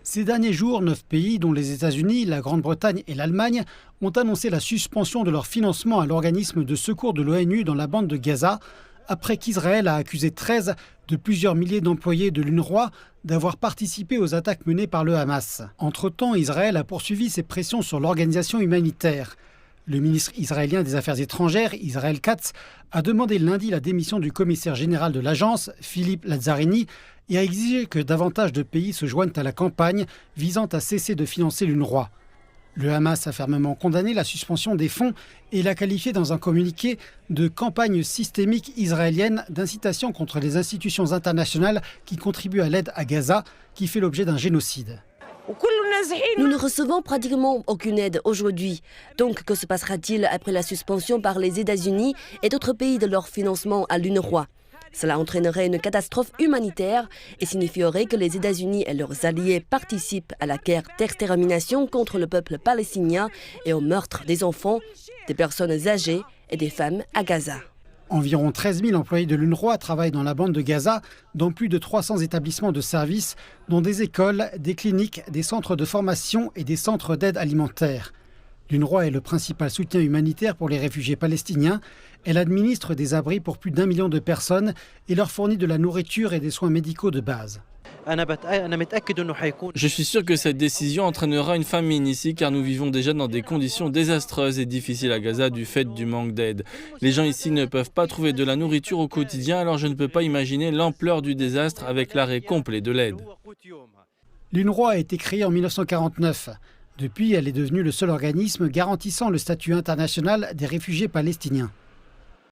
Ces derniers jours, 9 pays, dont les États-Unis, la Grande-Bretagne et l'Allemagne, ont annoncé la suspension de leur financement à l'organisme de secours de l'ONU dans la bande de Gaza, après qu'Israël a accusé 13 de plusieurs milliers d'employés de l'UNRWA d'avoir participé aux attaques menées par le Hamas. Entre-temps, Israël a poursuivi ses pressions sur l'organisation humanitaire. Le ministre israélien des Affaires étrangères, Israël Katz, a demandé lundi la démission du commissaire général de l'agence, Philippe Lazzarini, et a exigé que davantage de pays se joignent à la campagne visant à cesser de financer l'UNRWA. Le Hamas a fermement condamné la suspension des fonds et l'a qualifié dans un communiqué de campagne systémique israélienne d'incitation contre les institutions internationales qui contribuent à l'aide à Gaza, qui fait l'objet d'un génocide. Nous ne recevons pratiquement aucune aide aujourd'hui. Donc, que se passera-t-il après la suspension par les États-Unis et d'autres pays de leur financement à l'UNRWA? Cela entraînerait une catastrophe humanitaire et signifierait que les États-Unis et leurs alliés participent à la guerre d'extermination contre le peuple palestinien et au meurtre des enfants, des personnes âgées et des femmes à Gaza. Environ 13 000 employés de l'UNRWA travaillent dans la bande de Gaza, dans plus de 300 établissements de services, dont des écoles, des cliniques, des centres de formation et des centres d'aide alimentaire. L'UNRWA est le principal soutien humanitaire pour les réfugiés palestiniens. Elle administre des abris pour plus d'1 million de personnes et leur fournit de la nourriture et des soins médicaux de base. Je suis sûr que cette décision entraînera une famine ici car nous vivons déjà dans des conditions désastreuses et difficiles à Gaza du fait du manque d'aide. Les gens ici ne peuvent pas trouver de la nourriture au quotidien, alors je ne peux pas imaginer l'ampleur du désastre avec l'arrêt complet de l'aide. L'UNRWA a été créée en 1949. Depuis, elle est devenue le seul organisme garantissant le statut international des réfugiés palestiniens.